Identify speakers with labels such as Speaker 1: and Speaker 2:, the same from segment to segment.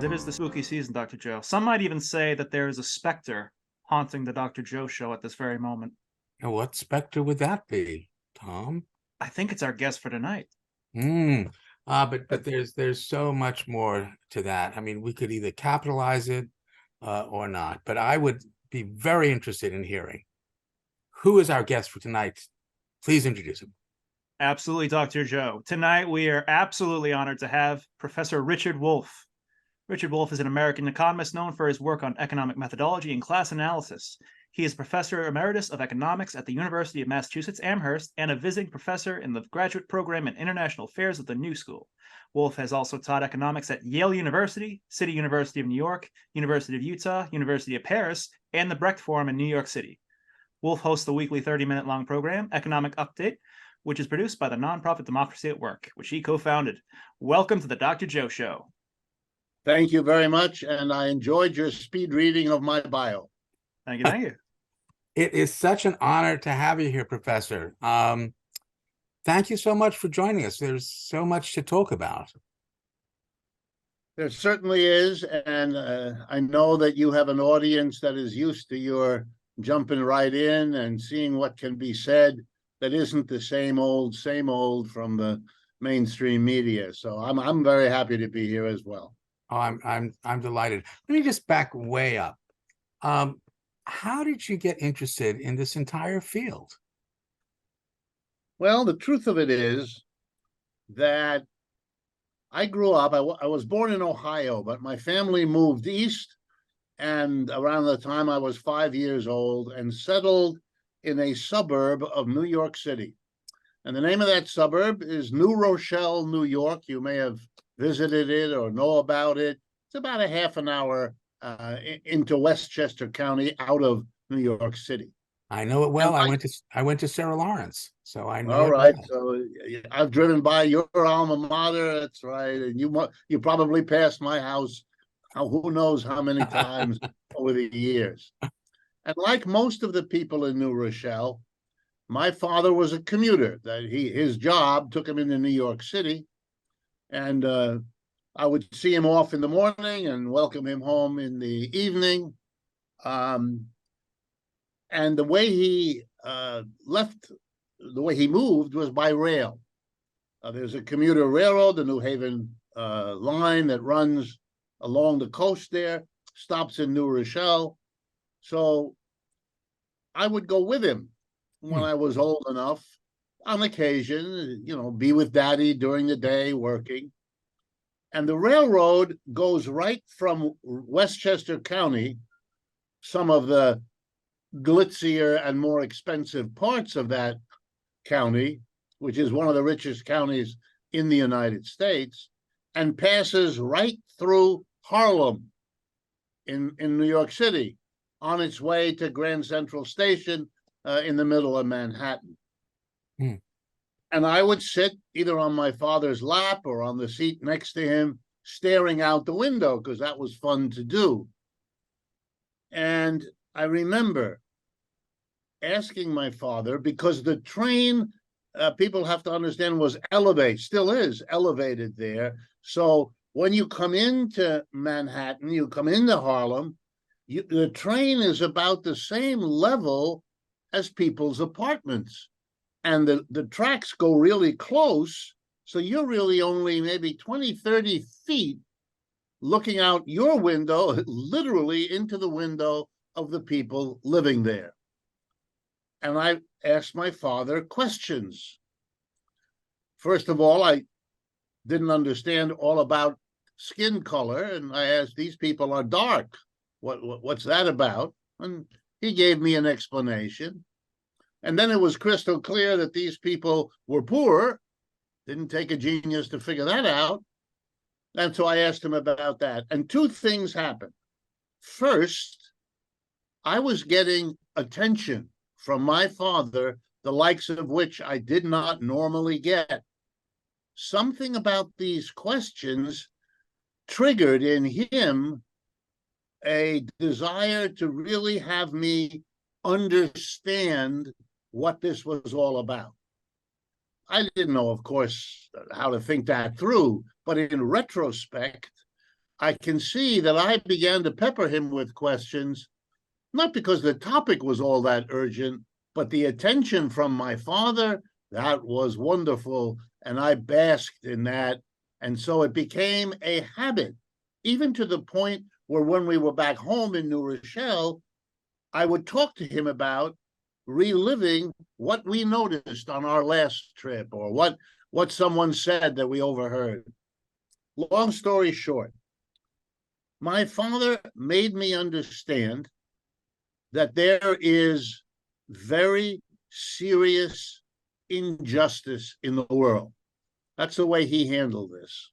Speaker 1: it is the spooky season, Dr. Joe. Some might even say that there is a specter haunting the Dr. Joe show at this very moment.
Speaker 2: And what specter would that be, Tom?
Speaker 1: I think it's our guest for tonight.
Speaker 2: But there's so much more to that. I mean, we could either capitalize it or not. But I would be very interested in hearing who is our guest for tonight. Please introduce him.
Speaker 1: Absolutely, Dr. Joe. Tonight, we are absolutely honored to have Professor Richard Wolff. Richard Wolff is an American economist known for his work on economic methodology and class analysis. He is Professor Emeritus of Economics at the University of Massachusetts Amherst and a visiting professor in the graduate program in International Affairs at the New School. Wolff has also taught economics at Yale University, City University of New York, University of Utah, University of Paris, and the Brecht Forum in New York City. Wolff hosts the weekly 30-minute long program, Economic Update, which is produced by the nonprofit Democracy at Work, which he co-founded. Welcome to the Dr. Joe Show.
Speaker 3: Thank you very much, and I enjoyed your speed reading of my bio.
Speaker 1: Thank you, thank you.
Speaker 2: It is such an honor to have you here, Professor. Thank you so much for joining us. There's so much to talk about.
Speaker 3: There certainly is, and I know that you have an audience that is used to your jumping right in and seeing what can be said that isn't the same old from the mainstream media. So I'm very happy to be here as well.
Speaker 2: Oh, I'm delighted. Let me just back way up. How did you get interested in this entire field?
Speaker 3: Well, the truth of it is that I grew up, I was born in Ohio, but my family moved east, and around the time I was 5 years old, and settled in a suburb of New York City. And the name of that suburb is New Rochelle, New York. You may have visited it or know about it. It's about a half an hour into Westchester County out of New York City.
Speaker 2: I know it well. I went to Sarah Lawrence, so I know.
Speaker 3: All right, so I've driven by your alma mater. That's right, and you probably passed my house. Who knows how many times over the years. And like most of the people in New Rochelle, my father was a commuter. His job took him into New York City, and I would see him off in the morning and welcome him home in the evening. And the way he moved was by rail. There's a commuter railroad, the New Haven line that runs along the coast there, stops in New Rochelle. So I would go with him when I was old enough, on occasion, be with Daddy during the day working. And the railroad goes right from Westchester County, some of the glitzier and more expensive parts of that county, which is one of the richest counties in the United States, and passes right through Harlem in New York City on its way to Grand Central Station in the middle of Manhattan. And I would sit either on my father's lap or on the seat next to him, staring out the window, because that was fun to do. And I remember asking my father, because the train, people have to understand, was elevated, still is elevated there. So when you come into Manhattan, you come into Harlem, the train is about the same level as people's apartments. And the tracks go really close, so you're really only maybe 20, 30 feet looking out your window, literally into the window of the people living there. And I asked my father questions. First of all, I didn't understand all about skin color, and I asked, these people are dark. What's that about? And he gave me an explanation. And then it was crystal clear that these people were poor. Didn't take a genius to figure that out. And so I asked him about that. And two things happened. First, I was getting attention from my father, the likes of which I did not normally get. Something about these questions triggered in him a desire to really have me understand what this was all about. I didn't know, of course, how to think that through, but in retrospect, I can see that I began to pepper him with questions, not because the topic was all that urgent, but the attention from my father, that was wonderful. And I basked in that. And so it became a habit, even to the point where when we were back home in New Rochelle, I would talk to him about reliving what we noticed on our last trip or what someone said that we overheard. Long story short, my father made me understand that there is very serious injustice in the world. That's the way he handled this.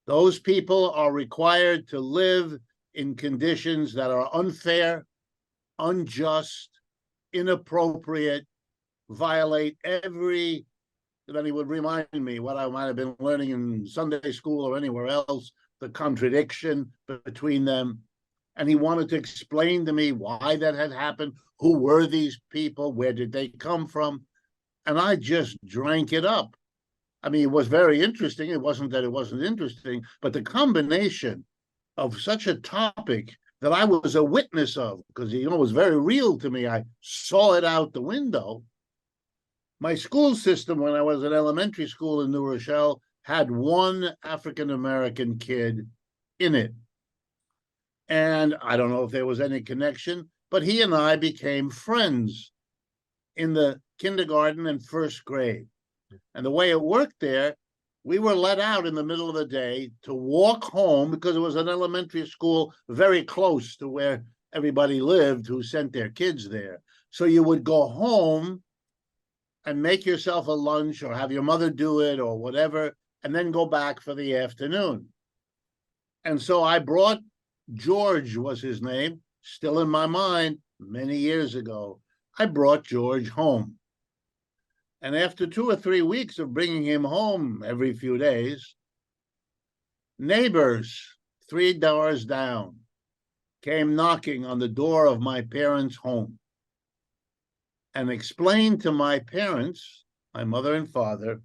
Speaker 3: Those people are required to live in conditions that are unfair, unjust, inappropriate, violate every, then he would remind me what I might have been learning in Sunday school or anywhere else, the contradiction between them. And he wanted to explain to me why that had happened, who were these people, where did they come from? And I just drank it up. I mean, it was very interesting. It wasn't that it wasn't interesting, but the combination of such a topic that I was a witness of, because it was very real to me. I saw it out the window. My school system, when I was in elementary school in New Rochelle, had one African-American kid in it. And I don't know if there was any connection, but he and I became friends in the kindergarten and first grade. And the way it worked there, we were let out in the middle of the day to walk home because it was an elementary school very close to where everybody lived who sent their kids there. So you would go home and make yourself a lunch or have your mother do it or whatever, and then go back for the afternoon. And so I brought George, was his name, still in my mind many years ago. I brought George home. And after 2 or 3 weeks of bringing him home every few days, neighbors 3 doors down came knocking on the door of my parents' home and explained to my parents, my mother and father,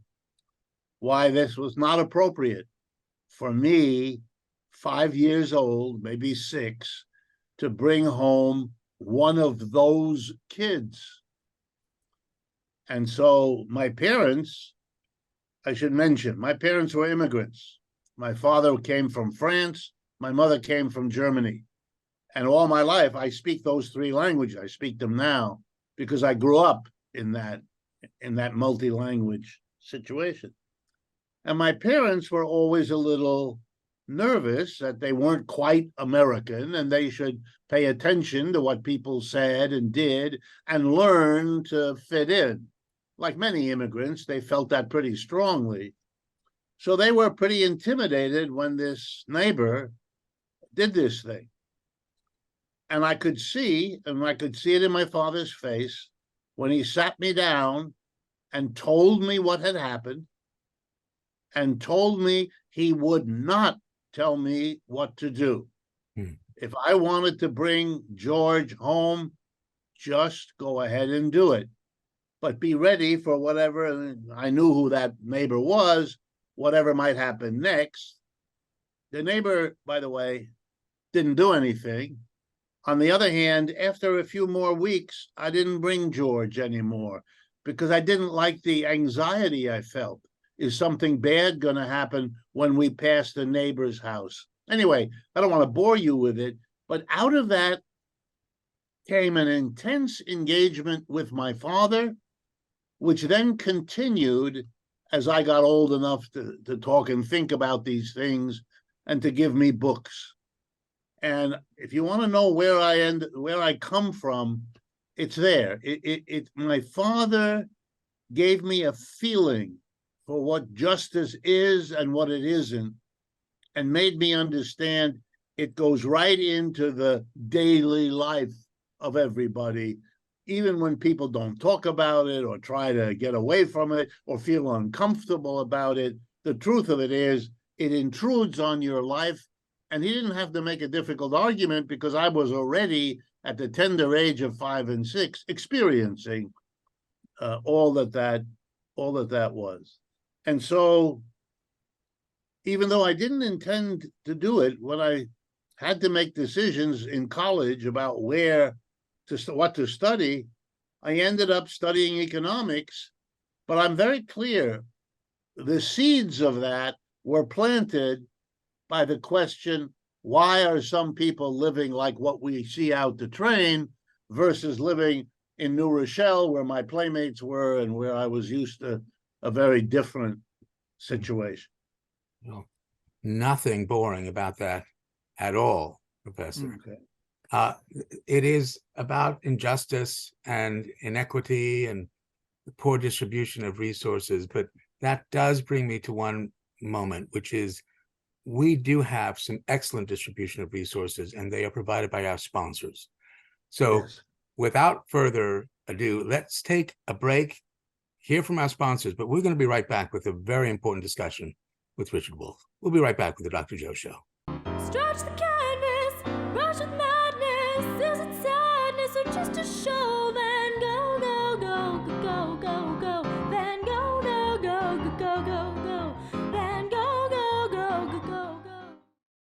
Speaker 3: why this was not appropriate for me, 5 years old, maybe 6, to bring home one of those kids. And so my parents, I should mention, my parents were immigrants. My father came from France. My mother came from Germany. And all my life, I speak those 3 languages. I speak them now because I grew up in that multi-language situation. And my parents were always a little nervous that they weren't quite American and they should pay attention to what people said and did and learn to fit in. Like many immigrants, they felt that pretty strongly. So they were pretty intimidated when this neighbor did this thing. And I could see it in my father's face when he sat me down and told me what had happened and told me he would not tell me what to do. If I wanted to bring George home, just go ahead and do it. But be ready for whatever, I knew who that neighbor was, whatever might happen next. The neighbor, by the way, didn't do anything. On the other hand, after a few more weeks, I didn't bring George anymore because I didn't like the anxiety I felt. Is something bad going to happen when we pass the neighbor's house? Anyway, I don't want to bore you with it, but out of that came an intense engagement with my father, which then continued as I got old enough to talk and think about these things and to give me books. And if you want to know where I come from, it's there. My father gave me a feeling for what justice is and what it isn't, and made me understand it goes right into the daily life of everybody, even when people don't talk about it or try to get away from it or feel uncomfortable about it. The truth of it is, it intrudes on your life. And he didn't have to make a difficult argument because I was already at the tender age of 5 and 6 experiencing all that was. And so even though I didn't intend to do it, when I had to make decisions in college about what to study, I ended up studying economics. But I'm very clear, the seeds of that were planted by the question, why are some people living like what we see out the train versus living in New Rochelle, where my playmates were and where I was used to a very different situation?
Speaker 2: No, nothing boring about that at all, Professor.
Speaker 3: Okay.
Speaker 2: It is about injustice and inequity and the poor distribution of resources, but that does bring me to one moment, which is we do have some excellent distribution of resources, and they are provided by our sponsors. So
Speaker 3: Yes.
Speaker 2: without further ado, let's take a break, hear from our sponsors, but we're going to be right back with a very important discussion with Richard Wolff. We'll be right back with the Dr. Joe Show.
Speaker 4: Stretch the canvas, rush with madness. Is it sadness or just a show? Then go, go, go, go, go, go, go.